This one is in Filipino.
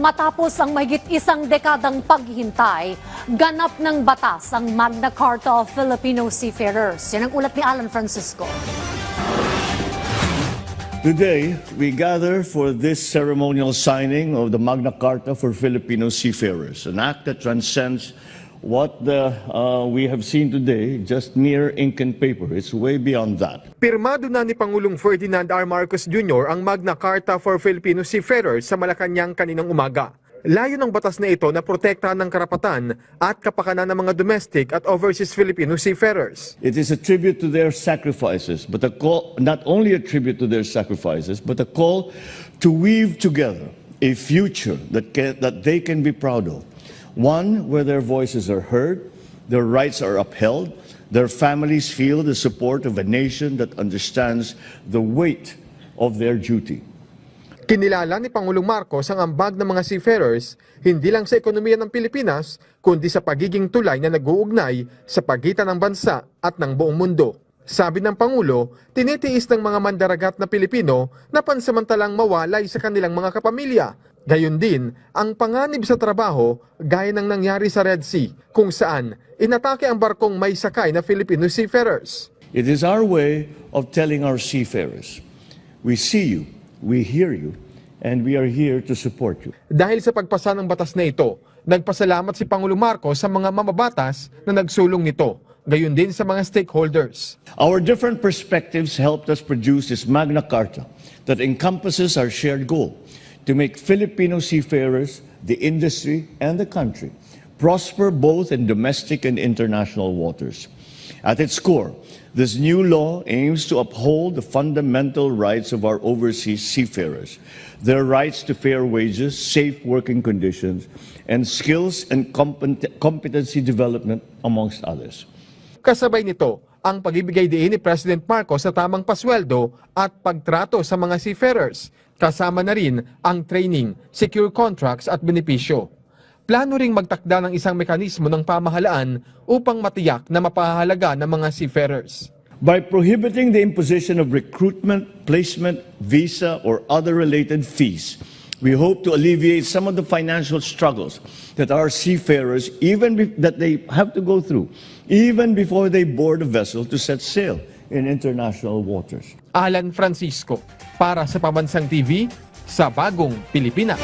Matapos ang mahigit isang dekadang paghihintay, ganap ng batas ang Magna Carta of Filipino Seafarers. Yan ang ulat ni Alan Francisco. Today, we gather for this ceremonial signing of the Magna Carta for Filipino Seafarers, an act that transcends what we have seen today, just mere ink and paper. It's way beyond that. Pirmado na ni Pangulong Ferdinand R. Marcos Jr. ang Magna Carta for Filipino Seafarers sa Malacanang kaninang umaga. Layo ng batas na ito na protektahan ng karapatan at kapakanan ng mga domestic at overseas Filipino seafarers. It is a tribute to their sacrifices, but a call, not only a tribute to their sacrifices, but a call to weave together a future that they can be proud of. One where their voices are heard, their rights are upheld, their families feel the support of a nation that understands the weight of their duty. Kinilala ni Pangulong Marcos ang ambag ng mga seafarers hindi lang sa ekonomiya ng Pilipinas, kundi sa pagiging tulay na nag-uugnay sa pagitan ng bansa at ng buong mundo. Sabi ng Pangulo, tinitiis ng mga mandaragat na Pilipino na pansamantalang mawalay sa kanilang mga kapamilya. Gayon din ang panganib sa trabaho gaya ng nangyari sa Red Sea kung saan inatake ang barkong may sakay na Filipino seafarers. It is our way of telling our seafarers, we see you, we hear you, and we are here to support you. Dahil sa pagpasa ng batas na ito, nagpasalamat si Pangulong Marcos sa mga mamabatas na nagsulong nito, gayon din sa mga stakeholders. Our different perspectives helped us produce this Magna Carta that encompasses our shared goal to make Filipino seafarers, the industry, and the country prosper both in domestic and international waters. At its core, this new law aims to uphold the fundamental rights of our overseas seafarers, their rights to fair wages, safe working conditions, and skills and competency development, amongst others. Kasabay nito, ang pag-ibigay diin ni President Marcos sa tamang pasweldo at pagtrato sa mga seafarers. Kasama na rin ang training, secure contracts at benepisyo. Plano ring magtakda ng isang mekanismo ng pamahalaan upang matiyak na mapahalaga ng mga seafarers. By prohibiting the imposition of recruitment, placement, visa, or other related fees, we hope to alleviate some of the financial struggles that our seafarers, that they have to go through, even before they board a vessel to set sail in international waters. Alan Francisco, para sa Pambansang TV, sa Bagong Pilipinas.